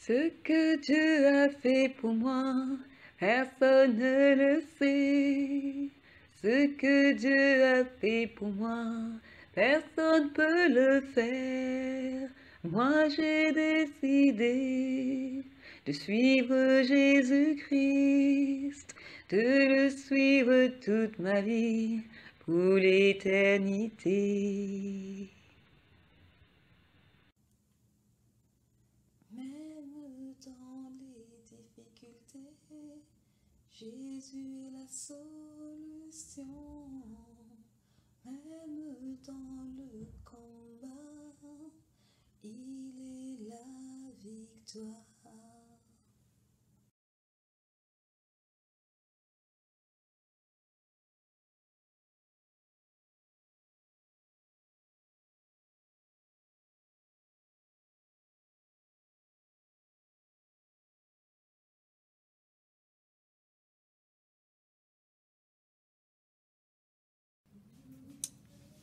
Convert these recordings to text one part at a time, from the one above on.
Ce que Dieu a fait pour moi, personne ne le sait. Ce que Dieu a fait pour moi, personne ne peut le faire. Moi j'ai décidé de suivre Jésus-Christ, de le suivre toute ma vie pour l'éternité. Même dans les difficultés, Jésus est la solution. Même dans le combat, il est la victoire.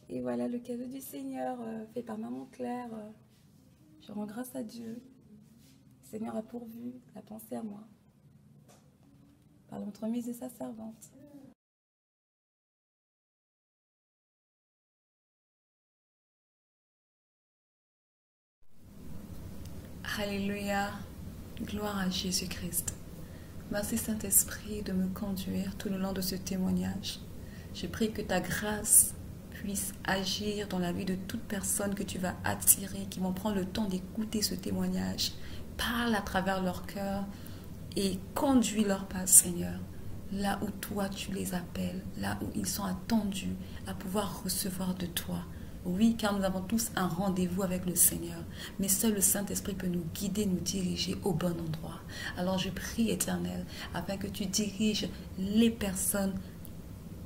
Et voilà le cadeau du Seigneur fait par Maman Claire. Je rends grâce à Dieu. Le Seigneur a pourvu, a pensé à moi par l'entremise de sa servante. Alléluia, gloire à Jésus-Christ. Merci Saint-Esprit de me conduire tout le long de ce témoignage. Je prie que ta grâce puisse agir dans la vie de toute personne que tu vas attirer, qui vont prendre le temps d'écouter ce témoignage. Parle à travers leur cœur et conduis leur pas, Seigneur, là où toi tu les appelles, là où ils sont attendus à pouvoir recevoir de toi. Oui, car nous avons tous un rendez-vous avec le Seigneur, mais seul le Saint-Esprit peut nous guider, nous diriger au bon endroit. Alors je prie, Éternel, afin que tu diriges les personnes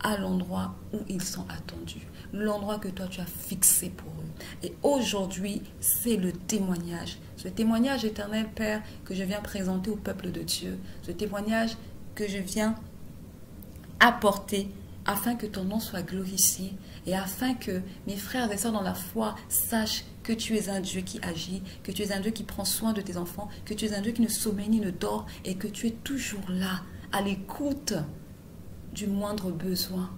à l'endroit où ils sont attendus, l'endroit que toi tu as fixé pour eux. Et aujourd'hui, c'est le témoignage. Ce témoignage, Éternel Père, que je viens présenter au peuple de Dieu. Ce témoignage que je viens apporter afin que ton nom soit glorifié et afin que mes frères et sœurs dans la foi sachent que tu es un Dieu qui agit, que tu es un Dieu qui prend soin de tes enfants, que tu es un Dieu qui ne sommeille ni ne dort et que tu es toujours là, à l'écoute du moindre besoin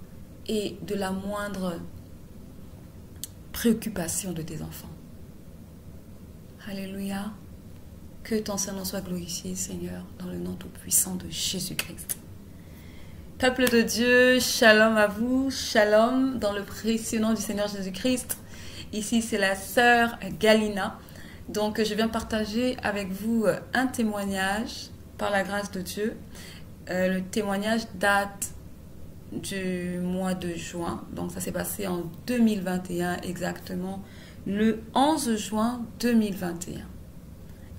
et de la moindre préoccupation de tes enfants. Alléluia. Que ton Saint-Nom soit glorifié, Seigneur, dans le nom tout-puissant de Jésus-Christ. Peuple de Dieu, shalom à vous, shalom dans le précieux nom du Seigneur Jésus-Christ. Ici, c'est la sœur Galina. Donc, je viens partager avec vous un témoignage par la grâce de Dieu. Le témoignage date du mois de juin. Donc, ça s'est passé en 2021 exactement, le 11 juin 2021.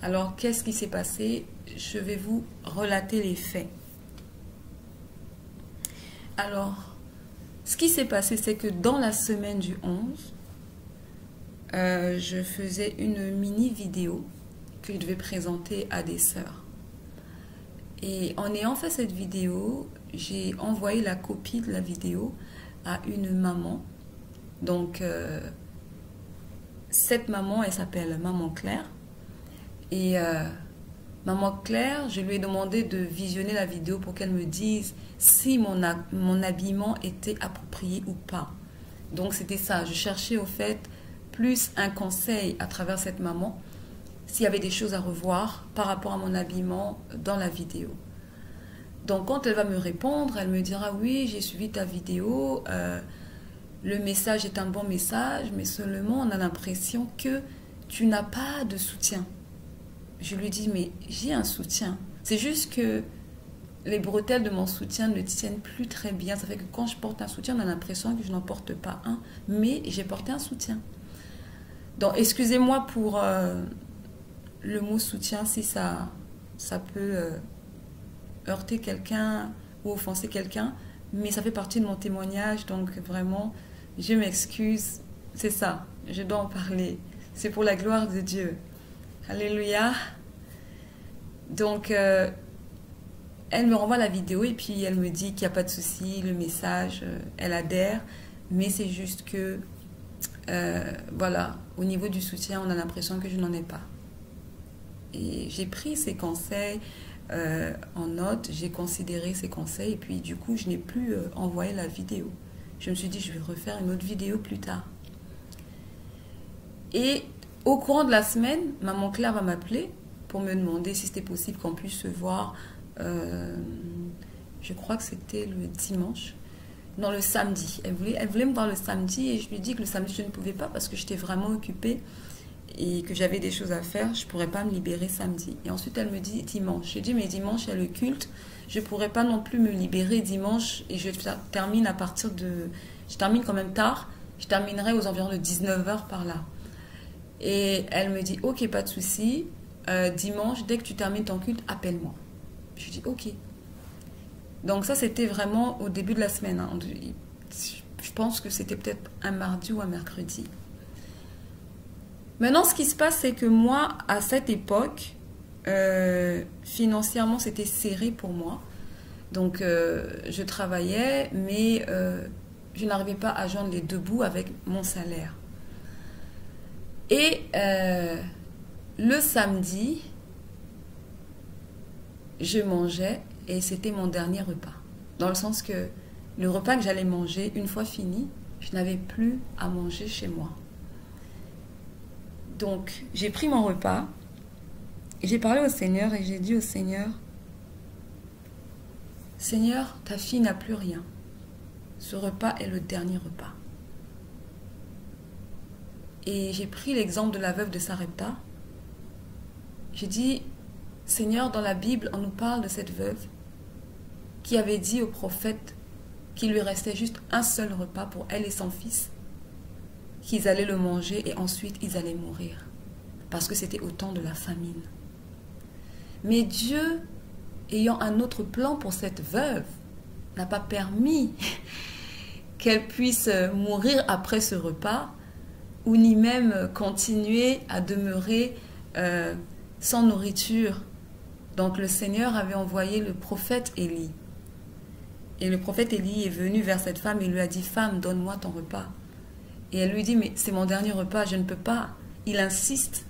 Alors, qu'est-ce qui s'est passé? Je vais vous relater les faits. Alors, ce qui s'est passé, c'est que dans la semaine du 11, je faisais une mini vidéo que je devais présenter à des sœurs. Et en ayant fait cette vidéo, j'ai envoyé la copie de la vidéo à une maman. Donc, cette maman, elle s'appelle Maman Claire. Et Maman Claire, je lui ai demandé de visionner la vidéo pour qu'elle me dise si mon habillement était approprié ou pas. Donc c'était ça, je cherchais au fait plus un conseil à travers cette maman, s'il y avait des choses à revoir par rapport à mon habillement dans la vidéo. Donc quand elle va me répondre, elle me dira oui, j'ai suivi ta vidéo, le message est un bon message, mais seulement on a l'impression que tu n'as pas de soutien. Je lui dis, mais j'ai un soutien. C'est juste que les bretelles de mon soutien ne tiennent plus très bien. Ça fait que quand je porte un soutien, on a l'impression que je n'en porte pas un. Mais j'ai porté un soutien. Donc, excusez-moi pour le mot soutien si ça peut heurter quelqu'un ou offenser quelqu'un. Mais ça fait partie de mon témoignage. Donc, vraiment, je m'excuse. C'est ça. Je dois en parler. C'est pour la gloire de Dieu. Alléluia. Donc, elle me renvoie la vidéo et puis elle me dit qu'il n'y a pas de souci, le message, elle adhère. Mais c'est juste que, voilà, au niveau du soutien, on a l'impression que je n'en ai pas. Et j'ai pris ses conseils en note, j'ai considéré ses conseils et puis du coup, je n'ai plus envoyé la vidéo. Je me suis dit, je vais refaire une autre vidéo plus tard. Et au courant de la semaine, maman Claire va m'appeler pour me demander si c'était possible qu'on puisse se voir. Je crois que c'était le dimanche. Non, le samedi. Elle voulait me voir le samedi et je lui ai dit que le samedi, je ne pouvais pas parce que j'étais vraiment occupée et que j'avais des choses à faire. Je ne pourrais pas me libérer samedi. Et ensuite, elle me dit dimanche. J'ai dit, mais dimanche, il y a le culte. Je ne pourrais pas non plus me libérer dimanche et je termine à partir de... Je termine quand même tard. Je terminerai aux environs de 19h par là. Et elle me dit, ok, pas de souci. Dimanche, dès que tu termines ton culte, appelle-moi. Je dis, ok. Donc ça, c'était vraiment au début de la semaine. Hein. Je pense que c'était peut-être un mardi ou un mercredi. Maintenant, ce qui se passe, c'est que moi, à cette époque, financièrement, c'était serré pour moi. Donc, je travaillais, mais je n'arrivais pas à joindre les deux bouts avec mon salaire. Et le samedi, je mangeais et c'était mon dernier repas. Dans le sens que le repas que j'allais manger, une fois fini, je n'avais plus à manger chez moi. Donc, j'ai pris mon repas et j'ai parlé au Seigneur et j'ai dit au Seigneur, Seigneur, ta fille n'a plus rien. Ce repas est le dernier repas. Et j'ai pris l'exemple de la veuve de Sarepta. J'ai dit, Seigneur, dans la Bible, on nous parle de cette veuve qui avait dit au prophète qu'il lui restait juste un seul repas pour elle et son fils, qu'ils allaient le manger et ensuite ils allaient mourir, parce que c'était au temps de la famine. Mais Dieu, ayant un autre plan pour cette veuve, n'a pas permis qu'elle puisse mourir après ce repas, ou ni même continuer à demeurer sans nourriture. Donc le Seigneur avait envoyé le prophète Élie. Et le prophète Élie est venu vers cette femme et lui a dit, femme, donne-moi ton repas. Et elle lui dit, mais c'est mon dernier repas, je ne peux pas. Il insiste.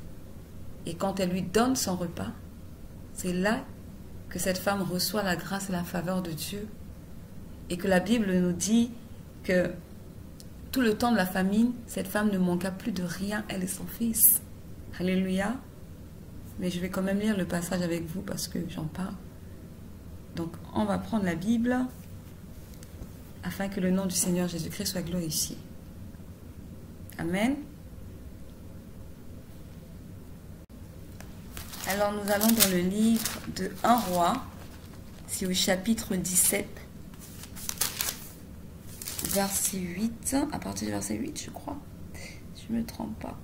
Et quand elle lui donne son repas, c'est là que cette femme reçoit la grâce et la faveur de Dieu. Et que la Bible nous dit que tout le temps de la famine, cette femme ne manqua plus de rien, elle et son fils. Alléluia. Mais je vais quand même lire le passage avec vous parce que j'en parle. Donc, on va prendre la Bible afin que le nom du Seigneur Jésus-Christ soit glorifié. Amen. Alors, nous allons dans le livre de 1 Roi, c'est au chapitre 17, verset 8, à partir du verset 8, je crois. Si je ne me trompe pas.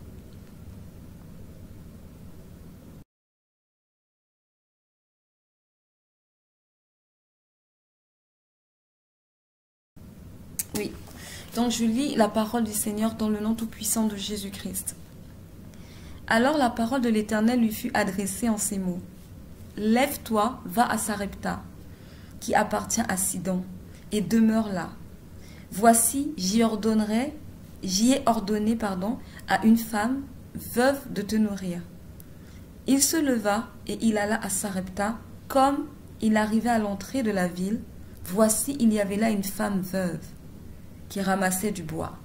Oui, donc je lis la parole du Seigneur dans le nom tout-puissant de Jésus-Christ. Alors la parole de l'Éternel lui fut adressée en ces mots. Lève-toi, va à Sarepta, qui appartient à Sidon, et demeure là. Voici, j'y ai ordonné, à une femme veuve de te nourrir. Il se leva et il alla à Sarepta. Comme il arrivait à l'entrée de la ville, voici, il y avait là une femme veuve qui ramassait du bois.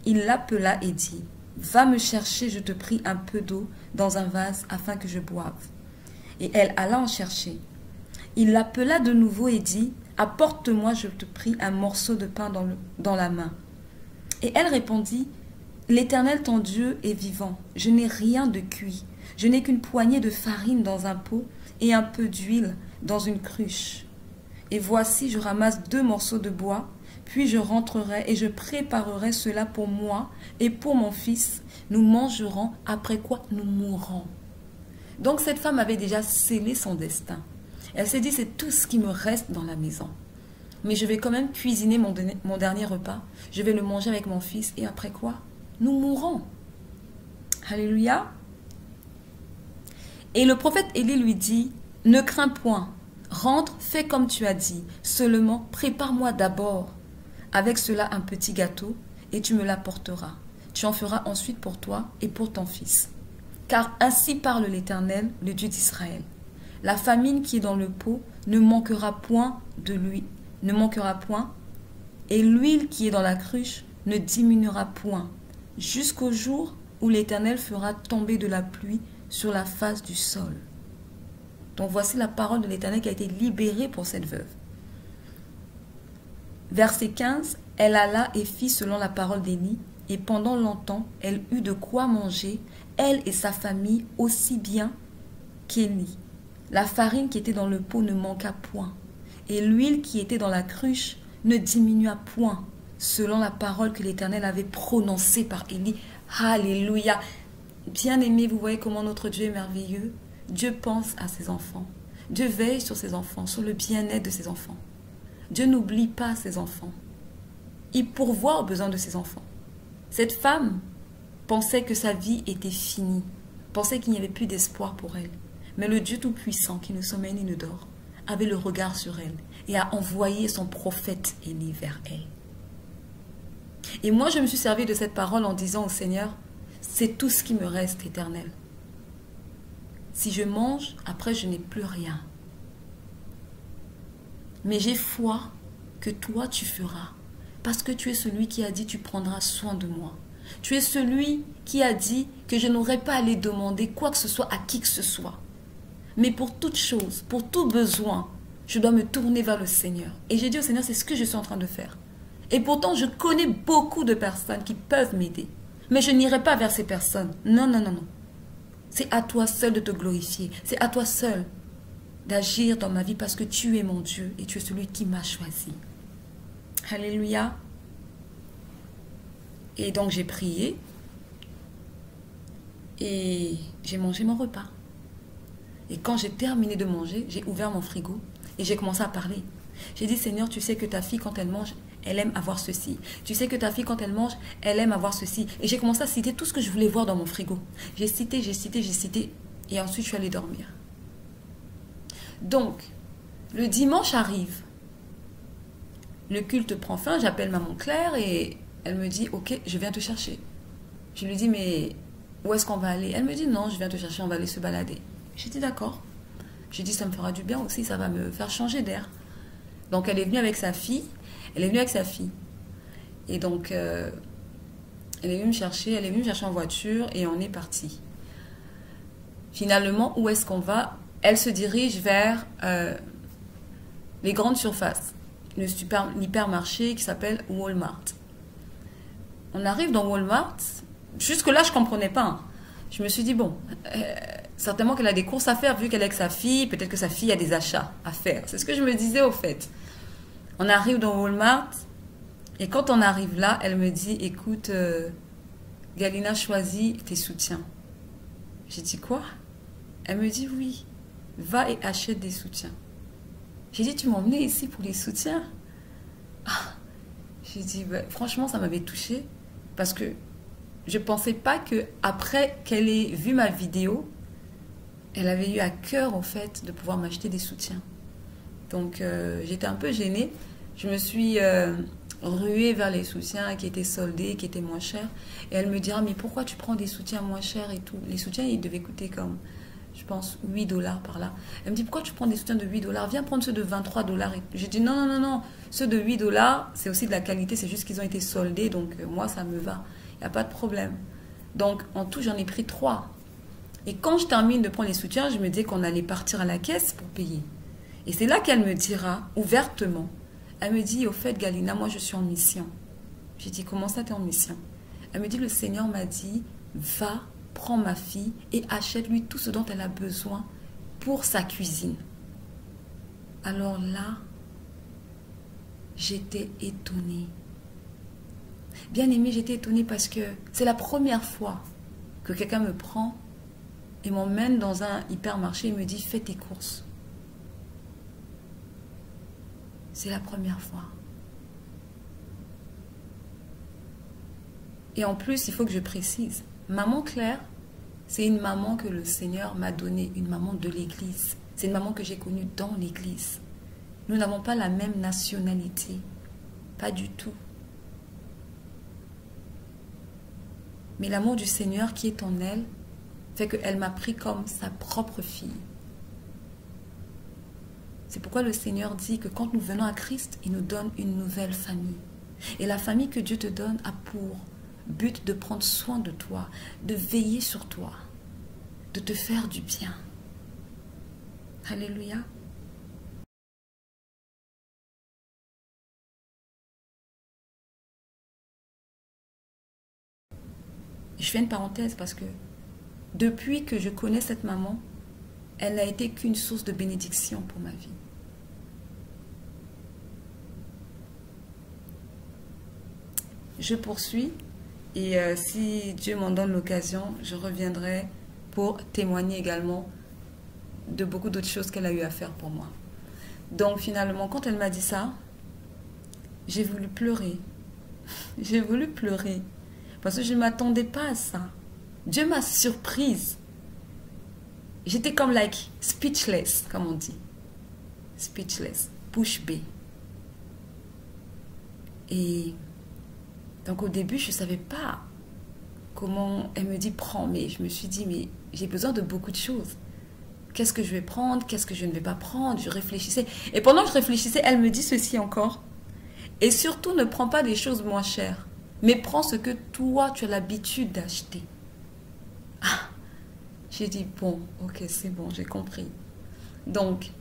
Il l'appela et dit, « Va me chercher, je te prie, un peu d'eau dans un vase afin que je boive. » Et elle alla en chercher. Il l'appela de nouveau et dit, « Apporte-moi, je te prie, un morceau de pain dans la main. » Et elle répondit, « L'Éternel ton Dieu est vivant, je n'ai rien de cuit. Je n'ai qu'une poignée de farine dans un pot et un peu d'huile dans une cruche. Et voici, je ramasse 2 morceaux de bois. Puis je rentrerai et je préparerai cela pour moi et pour mon fils. Nous mangerons, après quoi nous mourrons. » Donc cette femme avait déjà scellé son destin. Elle s'est dit, c'est tout ce qui me reste dans la maison. Mais je vais quand même cuisiner mon dernier repas. Je vais le manger avec mon fils et après quoi nous mourrons. Alléluia. Et le prophète Élie lui dit, ne crains point, rentre, fais comme tu as dit. Seulement, prépare-moi d'abord avec cela un petit gâteau, et tu me l'apporteras. Tu en feras ensuite pour toi et pour ton fils. Car ainsi parle l'Éternel, le Dieu d'Israël. La famine qui est dans le pot ne manquera point de lui, ne manquera point, et l'huile qui est dans la cruche ne diminuera point, jusqu'au jour où l'Éternel fera tomber de la pluie sur la face du sol. Donc voici la parole de l'Éternel qui a été libérée pour cette veuve. Verset 15, elle alla et fit selon la parole d'Élie, et pendant longtemps, elle eut de quoi manger, elle et sa famille, aussi bien qu'Élie. La farine qui était dans le pot ne manqua point, et l'huile qui était dans la cruche ne diminua point, selon la parole que l'Éternel avait prononcée par Élie. Alléluia. Bien-aimés, vous voyez comment notre Dieu est merveilleux. Dieu pense à ses enfants. Dieu veille sur ses enfants, sur le bien-être de ses enfants. Dieu n'oublie pas ses enfants. Il pourvoit aux besoins de ses enfants. Cette femme pensait que sa vie était finie, pensait qu'il n'y avait plus d'espoir pour elle. Mais le Dieu Tout-Puissant, qui ne sommeille ni ne dort, avait le regard sur elle et a envoyé son prophète Élie vers elle. Et moi, je me suis servi de cette parole en disant au Seigneur, c'est tout ce qui me reste, Éternel. Si je mange, après je n'ai plus rien. Mais j'ai foi que toi tu feras, parce que tu es celui qui a dit tu prendras soin de moi. Tu es celui qui a dit que je n'aurais pas à aller demander quoi que ce soit à qui que ce soit. Mais pour toute chose, pour tout besoin, je dois me tourner vers le Seigneur. Et j'ai dit au Seigneur, c'est ce que je suis en train de faire. Et pourtant, je connais beaucoup de personnes qui peuvent m'aider. Mais je n'irai pas vers ces personnes. Non, non, non, non. C'est à toi seul de te glorifier. C'est à toi seul d'agir dans ma vie parce que tu es mon Dieu et tu es celui qui m'a choisi. Alléluia. Et donc j'ai prié et j'ai mangé mon repas. Et quand j'ai terminé de manger, j'ai ouvert mon frigo et j'ai commencé à parler. J'ai dit, Seigneur, tu sais que ta fille, quand elle mange, elle aime avoir ceci. Tu sais que ta fille, quand elle mange, elle aime avoir ceci. Et j'ai commencé à citer tout ce que je voulais voir dans mon frigo. J'ai cité, j'ai cité, j'ai cité. Et ensuite, je suis allée dormir. Donc, le dimanche arrive. Le culte prend fin. J'appelle maman Claire et elle me dit, ok, je viens te chercher. Je lui dis, mais où est-ce qu'on va aller? Elle me dit, non, je viens te chercher, on va aller se balader. J'ai dit, d'accord. J'ai dit, ça me fera du bien aussi, ça va me faire changer d'air. Donc, elle est venue avec sa fille. Elle est venue avec sa fille. Et donc, elle est venue me chercher en voiture et on est parti. Finalement, où est-ce qu'on va? Elle se dirige vers les grandes surfaces. L'hypermarché qui s'appelle Walmart. On arrive dans Walmart. Jusque-là, je ne comprenais pas. Hein. Je me suis dit, bon, certainement qu'elle a des courses à faire vu qu'elle est avec sa fille. Peut-être que sa fille a des achats à faire. C'est ce que je me disais au fait. On arrive dans Walmart et quand on arrive là, elle me dit, écoute, Galina, choisis tes soutiens. J'ai dit, quoi? Elle me dit, oui, va et achète des soutiens. J'ai dit, tu m'as emmené ici pour les soutiens? Ah. J'ai dit, bah, franchement, ça m'avait touchée parce que je ne pensais pas qu'après qu'elle ait vu ma vidéo, elle avait eu à cœur, en fait, de pouvoir m'acheter des soutiens. Donc, j'étais un peu gênée. Je me suis ruée vers les soutiens qui étaient soldés, qui étaient moins chers. Et elle me dira, mais pourquoi tu prends des soutiens moins chers et tout? Les soutiens, ils devaient coûter comme, je pense, 8 $ par là. Elle me dit, pourquoi tu prends des soutiens de 8 $? Viens prendre ceux de 23 $. J'ai dit, non, non, non, non. Ceux de 8 $, c'est aussi de la qualité. C'est juste qu'ils ont été soldés. Donc, moi, ça me va. Il n'y a pas de problème. Donc, en tout, j'en ai pris 3. Et quand je termine de prendre les soutiens, je me dis qu'on allait partir à la caisse pour payer. Et c'est là qu'elle me dira, ouvertement, elle me dit, au fait, Galina, moi, je suis en mission. J'ai dit, comment ça, tu es en mission? Elle me dit, le Seigneur m'a dit, va, prends ma fille et achète-lui tout ce dont elle a besoin pour sa cuisine. Alors là, j'étais étonnée. Bien aimée, j'étais étonnée parce que c'est la première fois que quelqu'un me prend et m'emmène dans un hypermarché et me dit, fais tes courses. C'est la première fois. Et en plus, il faut que je précise, maman Claire, c'est une maman que le Seigneur m'a donnée, une maman de l'église. C'est une maman que j'ai connue dans l'église. Nous n'avons pas la même nationalité. Pas du tout. Mais l'amour du Seigneur qui est en elle fait qu'elle m'a pris comme sa propre fille. C'est pourquoi le Seigneur dit que quand nous venons à Christ, il nous donne une nouvelle famille. Et la famille que Dieu te donne a pour but de prendre soin de toi, de veiller sur toi, de te faire du bien. Alléluia. Je fais une parenthèse parce que depuis que je connais cette maman, elle n'a été qu'une source de bénédiction pour ma vie. Je poursuis et si Dieu m'en donne l'occasion, je reviendrai pour témoigner également de beaucoup d'autres choses qu'elle a eu à faire pour moi. Donc finalement, quand elle m'a dit ça, j'ai voulu pleurer. J'ai voulu pleurer parce que je ne m'attendais pas à ça. Dieu m'a surprise. J'étais comme like speechless, comme on dit. Speechless, bouche bée. Et donc au début, je ne savais pas comment elle me dit prends, mais je me suis dit mais j'ai besoin de beaucoup de choses. Qu'est-ce que je vais prendre? Qu'est-ce que je ne vais pas prendre? Je réfléchissais. Et pendant que je réfléchissais, elle me dit ceci encore. Et surtout, ne prends pas des choses moins chères, mais prends ce que toi, tu as l'habitude d'acheter. Ah, j'ai dit bon, ok, c'est bon, j'ai compris. Donc,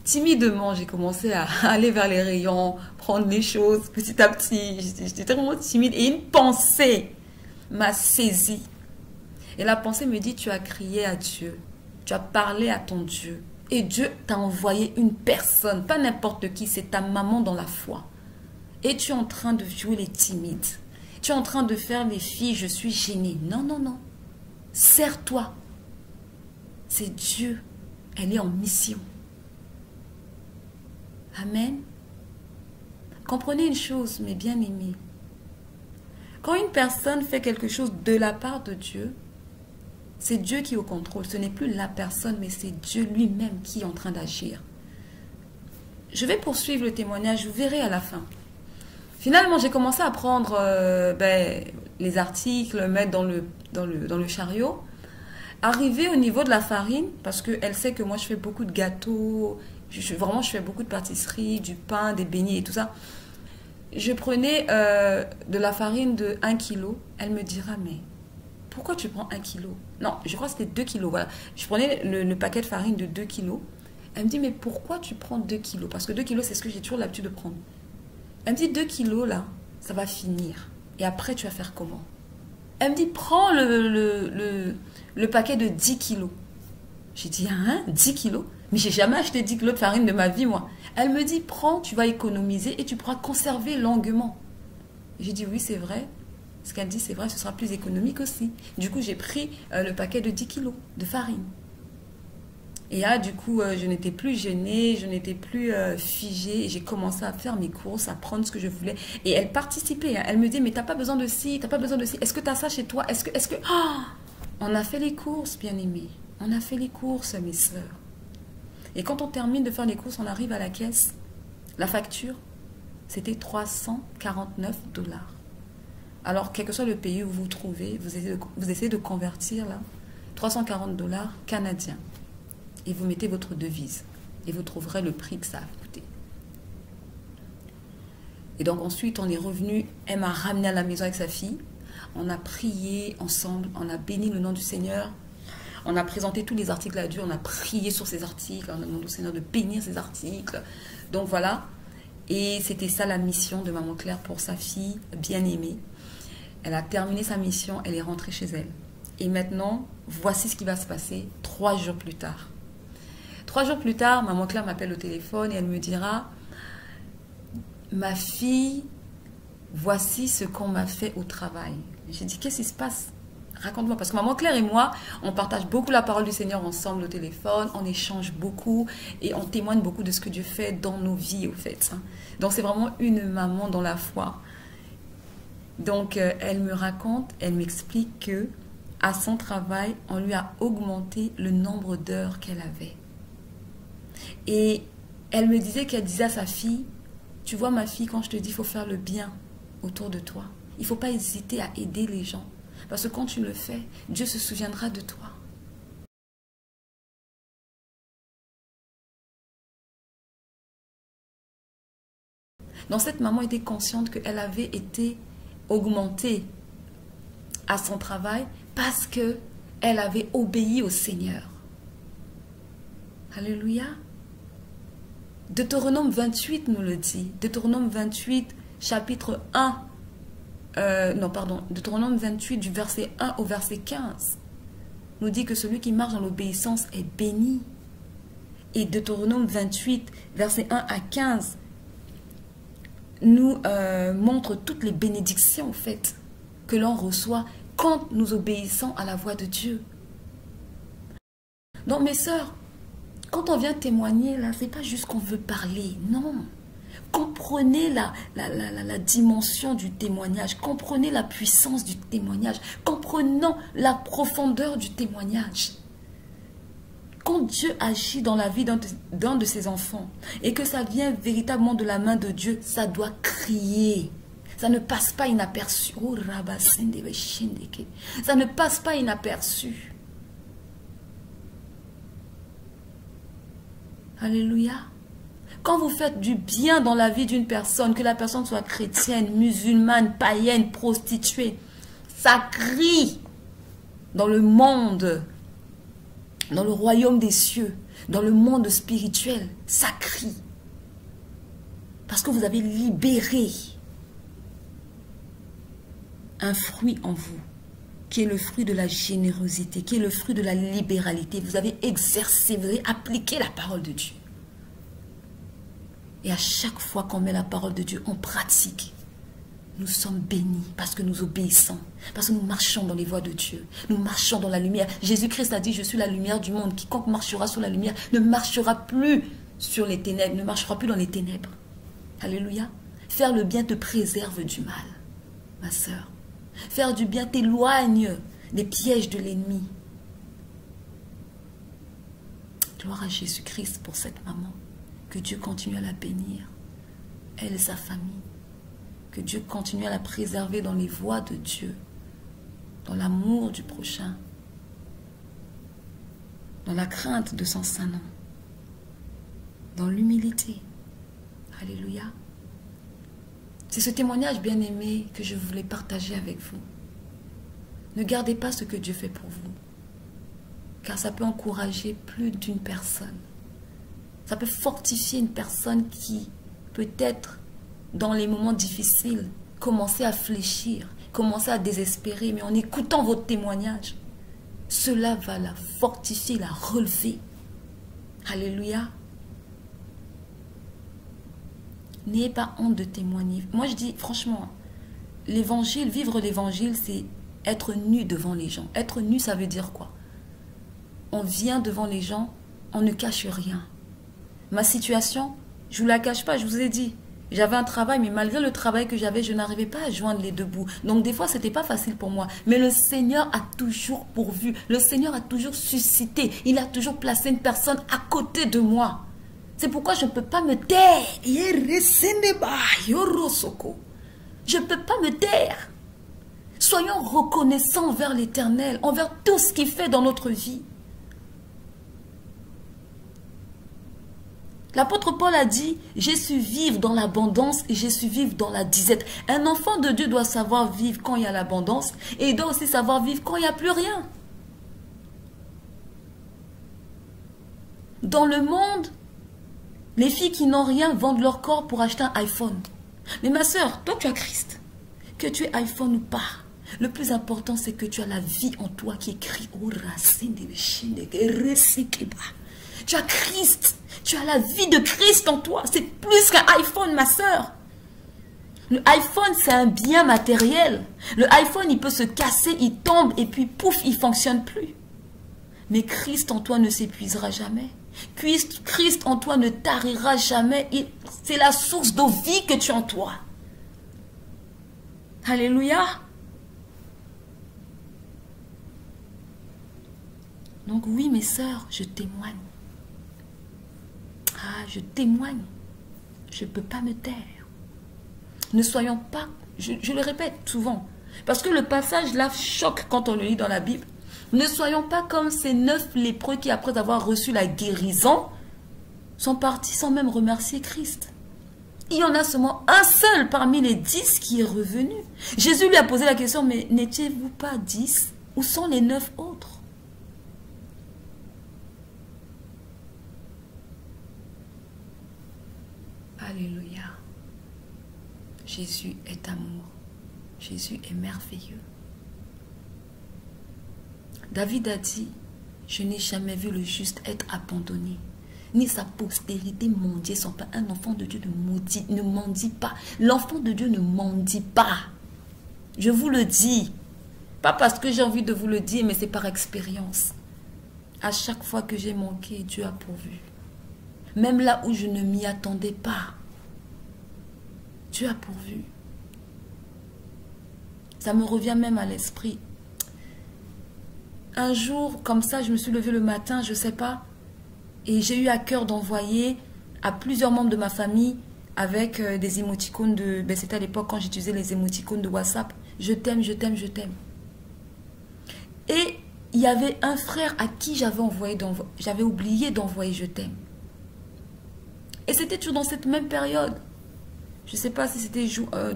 timidement, j'ai commencé à aller vers les rayons, prendre les choses petit à petit. J'étais vraiment timide et une pensée m'a saisie. Et la pensée me dit, tu as crié à Dieu, tu as parlé à ton Dieu. Et Dieu t'a envoyé une personne, pas n'importe qui, c'est ta maman dans la foi. Et tu es en train de jouer les timides. Tu es en train de faire les filles, je suis gênée. Non, non, non. Serre-toi. C'est Dieu. Elle est en mission. Amen. Comprenez une chose, mes bien-aimés. Quand une personne fait quelque chose de la part de Dieu, c'est Dieu qui est au contrôle. Ce n'est plus la personne, mais c'est Dieu lui-même qui est en train d'agir. Je vais poursuivre le témoignage, vous verrez à la fin. Finalement, j'ai commencé à prendre les articles, mettre dans le chariot. Arrivé au niveau de la farine, parce qu'elle sait que moi, je fais beaucoup de gâteaux. Vraiment, je fais beaucoup de pâtisseries, du pain, des beignets et tout ça. Je prenais de la farine de 1 kg. Elle me dira, mais pourquoi tu prends 1 kg? Non, je crois que c'était 2 kg. Voilà. Je prenais le paquet de farine de 2 kg. Elle me dit, mais pourquoi tu prends 2 kg? Parce que 2 kg, c'est ce que j'ai toujours l'habitude de prendre. Elle me dit, 2 kg là, ça va finir. Et après, tu vas faire comment? Elle me dit, prends le paquet de 10 kg. J'ai dit, hein, 10 kg? Mais j'ai jamais acheté 10 kg de farine de ma vie, moi. Elle me dit, prends, tu vas économiser et tu pourras conserver longuement. J'ai dit, oui, c'est vrai. Ce qu'elle dit, c'est vrai, ce sera plus économique aussi. Du coup, j'ai pris le paquet de 10 kg de farine. Et là, du coup, je n'étais plus gênée, je n'étais plus figée. J'ai commencé à faire mes courses, à prendre ce que je voulais. Et elle participait. Hein. Elle me dit, mais t'as pas besoin de ci, t'as pas besoin de ci. Est-ce que tu as ça chez toi? Est-ce que... Oh, on a fait les courses, bien-aimés. On a fait les courses, mes sœurs. Et quand on termine de faire les courses, on arrive à la caisse. La facture, c'était 349 $. Alors, quel que soit le pays où vous vous trouvez, vous essayez de convertir là, 340 $ canadiens. Et vous mettez votre devise. Et vous trouverez le prix que ça a coûté. Et donc ensuite, on est revenu. Elle m'a ramené à la maison avec sa fille. On a prié ensemble. On a béni le nom du Seigneur. On a présenté tous les articles à Dieu. On a prié sur ces articles. On a demandé au Seigneur de bénir ces articles. Donc voilà. Et c'était ça la mission de Maman Claire pour sa fille bien-aimée. Elle a terminé sa mission. Elle est rentrée chez elle. Et maintenant, voici ce qui va se passer 3 jours plus tard. 3 jours plus tard, Maman Claire m'appelle au téléphone et elle me dira, ma fille, voici ce qu'on m'a fait au travail. J'ai dit, qu'est-ce qui se passe? Raconte-moi. Parce que Maman Claire et moi, on partage beaucoup la parole du Seigneur ensemble au téléphone, on échange beaucoup et on témoigne beaucoup de ce que Dieu fait dans nos vies, au fait. Donc c'est vraiment une maman dans la foi. Donc elle me raconte, elle m'explique que à son travail, on lui a augmenté le nombre d'heures qu'elle avait. Et elle me disait qu'elle disait à sa fille, tu vois ma fille, quand je te dis, il faut faire le bien autour de toi. Il ne faut pas hésiter à aider les gens. Parce que quand tu le fais, Dieu se souviendra de toi. Donc cette maman était consciente qu'elle avait été augmentée à son travail parce qu'elle avait obéi au Seigneur. Alléluia. Deutéronome 28 nous le dit. Deutéronome 28, chapitre 1. Deutéronome 28 du verset 1 au verset 15 nous dit que celui qui marche dans l'obéissance est béni. Et Deutéronome 28, verset 1 à 15 nous montre toutes les bénédictions en fait que l'on reçoit quand nous obéissons à la voix de Dieu. Donc mes sœurs, quand on vient témoigner là, c'est pas juste qu'on veut parler, non. Comprenez la dimension du témoignage, comprenez la puissance du témoignage, comprenons la profondeur du témoignage. Quand Dieu agit dans la vie d'un de ses enfants et que ça vient véritablement de la main de Dieu, ça doit crier. Ça ne passe pas inaperçu. Ça ne passe pas inaperçu. Alléluia. Quand vous faites du bien dans la vie d'une personne, que la personne soit chrétienne, musulmane, païenne, prostituée, ça crie dans le monde, dans le royaume des cieux, dans le monde spirituel, ça crie. Parce que vous avez libéré un fruit en vous, qui est le fruit de la générosité, qui est le fruit de la libéralité. Vous avez exercé, vous avez appliqué la parole de Dieu. Et à chaque fois qu'on met la parole de Dieu en pratique, nous sommes bénis parce que nous obéissons, parce que nous marchons dans les voies de Dieu. Nous marchons dans la lumière. Jésus-Christ a dit, je suis la lumière du monde. Quiconque marchera sur la lumière ne marchera plus sur les ténèbres, ne marchera plus dans les ténèbres. Alléluia. Faire le bien te préserve du mal, ma sœur. Faire du bien t'éloigne des pièges de l'ennemi. Gloire à Jésus-Christ pour cette maman. Que Dieu continue à la bénir, elle et sa famille. Que Dieu continue à la préserver dans les voies de Dieu, dans l'amour du prochain, dans la crainte de son saint nom, dans l'humilité. Alléluia. C'est ce témoignage bien-aimé que je voulais partager avec vous. Ne gardez pas ce que Dieu fait pour vous, car ça peut encourager plus d'une personne. Ça peut fortifier une personne qui, peut-être, dans les moments difficiles, commencer à fléchir, commencer à désespérer. Mais en écoutant votre témoignage, cela va la fortifier, la relever. Alléluia. N'ayez pas honte de témoigner. Moi, je dis, franchement, l'évangile, vivre l'évangile, c'est être nu devant les gens. Être nu, ça veut dire quoi? On vient devant les gens, on ne cache rien. Ma situation, je ne vous la cache pas, je vous ai dit. J'avais un travail, mais malgré le travail que j'avais, je n'arrivais pas à joindre les deux bouts. Donc des fois, ce n'était pas facile pour moi. Mais le Seigneur a toujours pourvu. Le Seigneur a toujours suscité. Il a toujours placé une personne à côté de moi. C'est pourquoi je ne peux pas me taire. Je ne peux pas me taire. Soyons reconnaissants envers l'Éternel, envers tout ce qu'il fait dans notre vie. L'apôtre Paul a dit, j'ai su vivre dans l'abondance et j'ai su vivre dans la disette. Un enfant de Dieu doit savoir vivre quand il y a l'abondance et il doit aussi savoir vivre quand il n'y a plus rien. Dans le monde, les filles qui n'ont rien vendent leur corps pour acheter un iPhone. Mais ma soeur, toi tu as Christ. Que tu aies iPhone ou pas, le plus important c'est que tu as la vie en toi qui écrit au racine des tu as Christ. Tu as la vie de Christ en toi. C'est plus qu'un iPhone, ma soeur. Le iPhone, c'est un bien matériel. Le iPhone, il peut se casser, il tombe et puis pouf, il ne fonctionne plus. Mais Christ en toi ne s'épuisera jamais. Christ en toi ne tarira jamais. C'est la source de vie que tu as en toi. Alléluia. Donc oui, mes sœurs, je témoigne. Ah, je témoigne. Je ne peux pas me taire. Ne soyons pas, je le répète souvent, parce que le passage là choque quand on le lit dans la Bible. Ne soyons pas comme ces 9 lépreux qui, après avoir reçu la guérison, sont partis sans même remercier Christ. Il y en a seulement un seul parmi les 10 qui est revenu. Jésus lui a posé la question, mais n'étiez-vous pas 10? Où sont les 9 autres? Alléluia. Jésus est amour. Jésus est merveilleux. David a dit, je n'ai jamais vu le juste être abandonné, ni sa postérité mendier son pain. Un enfant de Dieu ne mendie pas. L'enfant de Dieu ne mendie pas. Je vous le dis. Pas parce que j'ai envie de vous le dire, mais c'est par expérience. À chaque fois que j'ai manqué, Dieu a pourvu. Même là où je ne m'y attendais pas, Dieu a pourvu. Ça me revient même à l'esprit. Un jour, comme ça, je me suis levée le matin, je ne sais pas, et j'ai eu à cœur d'envoyer à plusieurs membres de ma famille avec des émoticônes de... Ben, c'était à l'époque quand j'utilisais les émoticônes de WhatsApp. Je t'aime, je t'aime, je t'aime. Et il y avait un frère à qui j'avais oublié d'envoyer je t'aime. Et c'était toujours dans cette même période. Je ne sais pas si c'était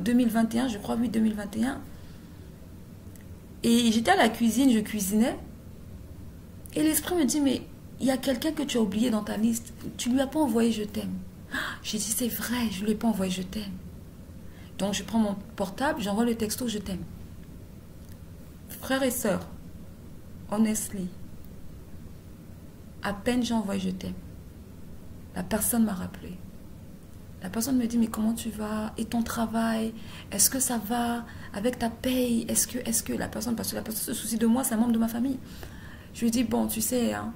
2021, je crois, oui, 2021. Et j'étais à la cuisine, je cuisinais. Et l'esprit me dit, mais il y a quelqu'un que tu as oublié dans ta liste. Tu ne lui as pas envoyé je t'aime. J'ai dit, c'est vrai, je ne lui ai pas envoyé je t'aime. Donc je prends mon portable, j'envoie le texto je t'aime. Frères et sœurs, honestly, à peine j'ai envoyé je t'aime. La personne m'a rappelé. La personne me dit, mais comment tu vas? Et ton travail? Est-ce que ça va? Avec ta paye? Est-ce que la personne, parce que la personne se soucie de moi, c'est un membre de ma famille. Je lui dis, bon, tu sais, hein,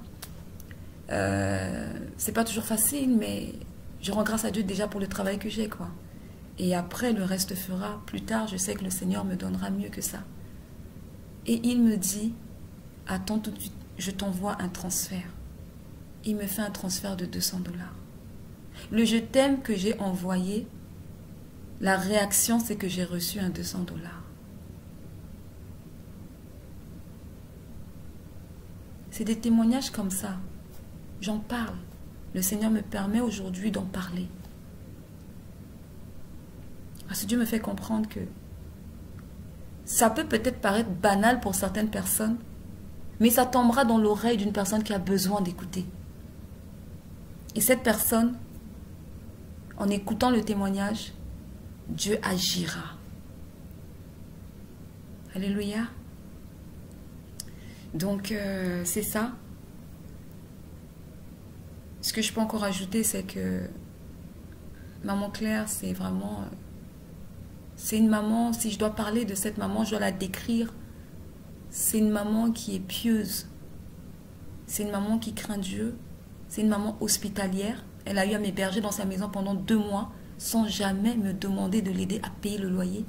c'est pas toujours facile, mais je rends grâce à Dieu déjà pour le travail que j'ai, quoi. Et après, le reste fera. Plus tard, je sais que le Seigneur me donnera mieux que ça. Et il me dit, attends tout de suite, je t'envoie un transfert. Il me fait un transfert de 200 $. Le je t'aime que j'ai envoyé, la réaction, c'est que j'ai reçu un 200 $. C'est des témoignages comme ça. J'en parle. Le Seigneur me permet aujourd'hui d'en parler. Parce que Dieu me fait comprendre que ça peut peut-être paraître banal pour certaines personnes, mais ça tombera dans l'oreille d'une personne qui a besoin d'écouter. Et cette personne, en écoutant le témoignage, Dieu agira. Alléluia. Donc, c'est ça. Ce que je peux encore ajouter, c'est que Maman Claire, c'est vraiment... c'est une maman, si je dois parler de cette maman, je dois la décrire. C'est une maman qui est pieuse. C'est une maman qui craint Dieu. C'est une maman hospitalière. Elle a eu à m'héberger dans sa maison pendant 2 mois sans jamais me demander de l'aider à payer le loyer.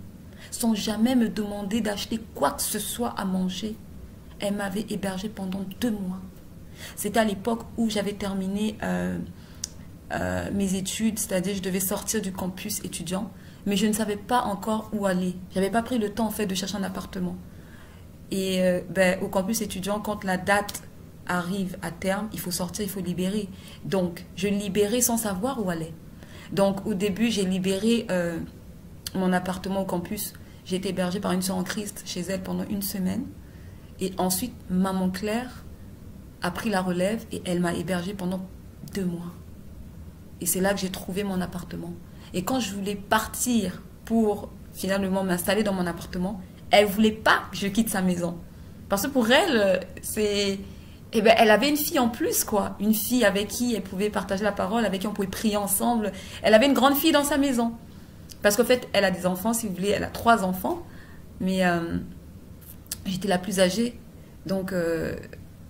Sans jamais me demander d'acheter quoi que ce soit à manger. Elle m'avait hébergée pendant 2 mois. C'était à l'époque où j'avais terminé mes études, c'est-à-dire je devais sortir du campus étudiant, mais je ne savais pas encore où aller. Je n'avais pas pris le temps en fait de chercher un appartement. Et au campus étudiant, quand la date arrive à terme, il faut sortir, il faut libérer. Donc, je libérais sans savoir où aller. Donc, au début, j'ai libéré mon appartement au campus. J'ai été hébergée par une sœur en Christ chez elle pendant 1 semaine. Et ensuite, Maman Claire a pris la relève et elle m'a hébergée pendant 2 mois. Et c'est là que j'ai trouvé mon appartement. Et quand je voulais partir pour finalement m'installer dans mon appartement, elle ne voulait pas que je quitte sa maison. Parce que pour elle, c'est... Eh ben, elle avait une fille en plus, quoi. Une fille avec qui elle pouvait partager la parole, avec qui on pouvait prier ensemble. Elle avait une grande fille dans sa maison. Parce qu'en fait, elle a des enfants, si vous voulez. Elle a 3 enfants. Mais j'étais la plus âgée. Donc,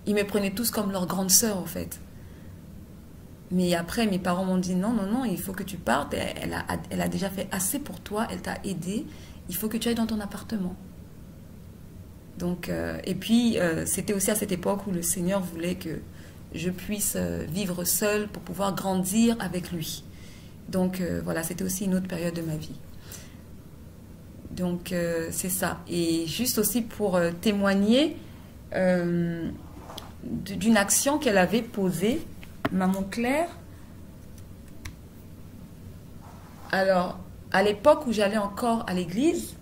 ils me prenaient tous comme leur grande sœur, en fait. Mais après, mes parents m'ont dit, non, non, non, il faut que tu partes. Elle a déjà fait assez pour toi. Elle t'a aidé. Il faut que tu ailles dans ton appartement. Donc, et puis, c'était aussi à cette époque où le Seigneur voulait que je puisse vivre seule pour pouvoir grandir avec lui. Donc, voilà, c'était aussi une autre période de ma vie. Donc, c'est ça. Et juste aussi pour témoigner d'une action qu'elle avait posée, Maman Claire Alors, à l'époque où j'allais encore à l'église,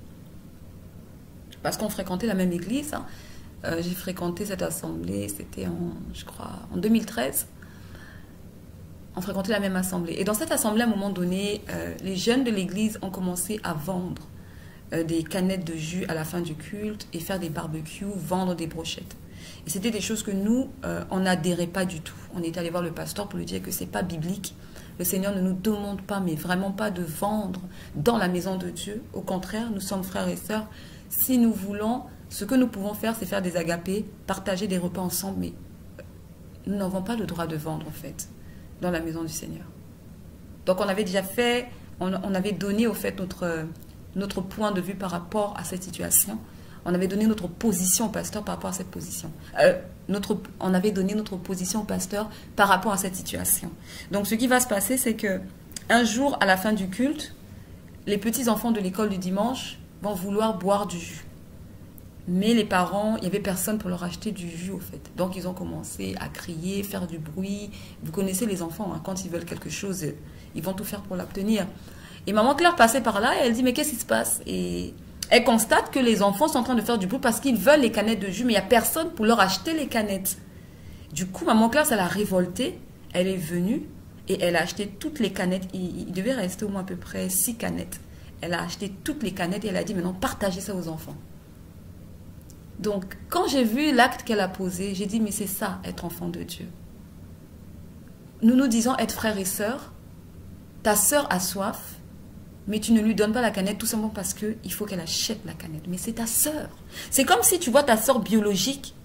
parce qu'on fréquentait la même église, hein, j'ai fréquenté cette assemblée, c'était je crois, en 2013. On fréquentait la même assemblée. Et dans cette assemblée, à un moment donné, les jeunes de l'église ont commencé à vendre des canettes de jus à la fin du culte et faire des barbecues, vendre des brochettes. Et c'était des choses que nous, on n'adhérait pas du tout. On est allé voir le pasteur pour lui dire que c'est pas biblique. Le Seigneur ne nous demande pas, mais vraiment pas de vendre dans la maison de Dieu. Au contraire, nous sommes frères et sœurs. Si nous voulons, ce que nous pouvons faire, c'est faire des agapés, partager des repas ensemble, mais nous n'avons pas le droit de vendre, en fait, dans la maison du Seigneur. Donc, on avait déjà fait, on avait donné, au fait, notre point de vue par rapport à cette situation. On avait donné notre position au pasteur par rapport à cette position. On avait donné notre position au pasteur par rapport à cette situation. Donc, ce qui va se passer, c'est que un jour, à la fin du culte, les petits-enfants de l'école du dimanche vont vouloir boire du jus. Mais les parents, il n'y avait personne pour leur acheter du jus, au fait. Donc, ils ont commencé à crier, faire du bruit. Vous connaissez les enfants, hein, quand ils veulent quelque chose, ils vont tout faire pour l'obtenir. Et maman Claire passait par là et elle dit, mais qu'est-ce qui se passe? Et elle constate que les enfants sont en train de faire du bruit parce qu'ils veulent les canettes de jus, mais il n'y a personne pour leur acheter les canettes. Du coup, maman Claire, ça l'a révoltée. Elle est venue et elle a acheté toutes les canettes. Il devait rester au moins à peu près 6 canettes. Elle a acheté toutes les canettes et elle a dit, maintenant, partagez ça aux enfants. Donc, quand j'ai vu l'acte qu'elle a posé, j'ai dit, mais c'est ça, être enfant de Dieu. Nous nous disons être frères et sœurs. Ta sœur a soif, mais tu ne lui donnes pas la canette tout simplement parce qu'il faut qu'elle achète la canette. Mais c'est ta sœur. C'est comme si tu vois ta sœur biologique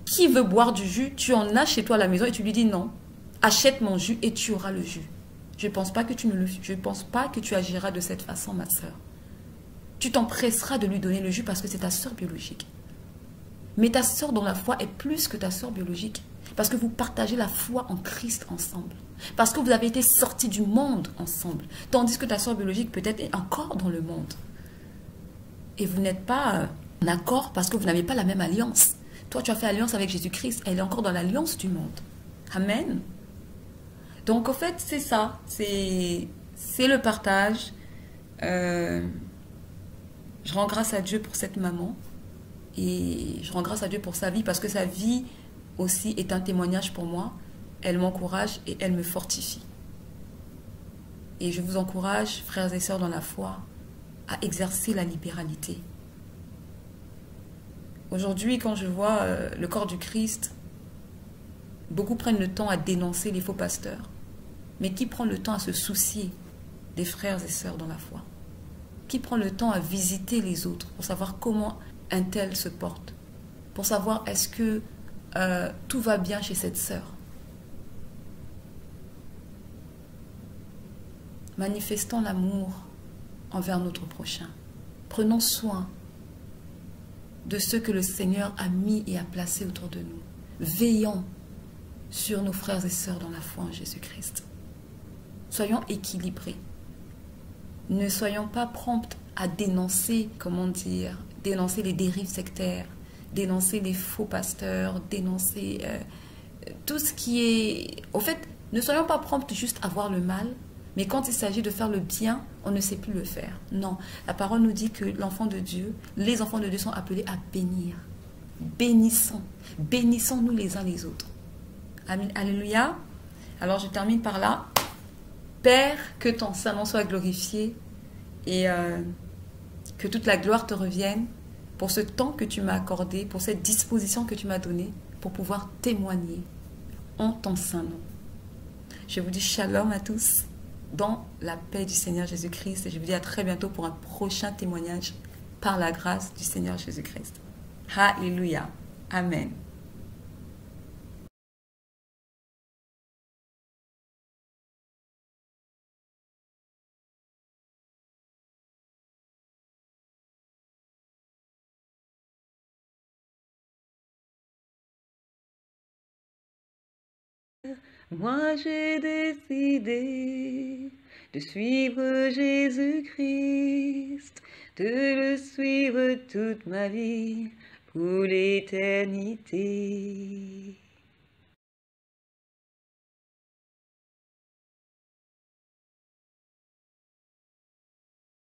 qui veut boire du jus, tu en as chez toi à la maison et tu lui dis non, achète mon jus et tu auras le jus. Je ne pense pas que tu agiras de cette façon, ma sœur. Tu t'empresseras de lui donner le jus parce que c'est ta sœur biologique. Mais ta sœur dans la foi est plus que ta sœur biologique. Parce que vous partagez la foi en Christ ensemble. Parce que vous avez été sortis du monde ensemble. Tandis que ta sœur biologique peut-être est encore dans le monde. Et vous n'êtes pas en accord parce que vous n'avez pas la même alliance. Toi, tu as fait alliance avec Jésus-Christ. Elle est encore dans l'alliance du monde. Amen. Donc, en fait, c'est ça. C'est le partage. Je rends grâce à Dieu pour cette maman. Et je rends grâce à Dieu pour sa vie parce que sa vie aussi est un témoignage pour moi. Elle m'encourage et elle me fortifie. Et je vous encourage, frères et sœurs dans la foi, à exercer la libéralité. Aujourd'hui, quand je vois le corps du Christ, beaucoup prennent le temps à dénoncer les faux pasteurs. Mais qui prend le temps à se soucier des frères et sœurs dans la foi? Qui prend le temps à visiter les autres pour savoir comment un tel se porte, pour savoir est-ce que tout va bien chez cette sœur. Manifestons l'amour envers notre prochain. Prenons soin de ceux que le Seigneur a mis et a placés autour de nous. Veillons sur nos frères et sœurs dans la foi en Jésus-Christ. Soyons équilibrés. Ne soyons pas prompts à dénoncer, comment dire, dénoncer les dérives sectaires, dénoncer les faux pasteurs, dénoncer tout ce qui est... Au fait, ne soyons pas prompts juste à voir le mal, mais quand il s'agit de faire le bien, on ne sait plus le faire. Non, la parole nous dit que l'enfant de Dieu, les enfants de Dieu sont appelés à bénir. Bénissons. Bénissons-nous les uns les autres. Amen. Alléluia. Alors je termine par là. Père, que ton Saint-Nom soit glorifié et que toute la gloire te revienne pour ce temps que tu m'as accordé, pour cette disposition que tu m'as donnée, pour pouvoir témoigner en ton Saint-Nom. Je vous dis shalom à tous dans la paix du Seigneur Jésus-Christ et je vous dis à très bientôt pour un prochain témoignage par la grâce du Seigneur Jésus-Christ. Alléluia. Amen. Moi j'ai décidé de suivre Jésus-Christ, de le suivre toute ma vie pour l'éternité.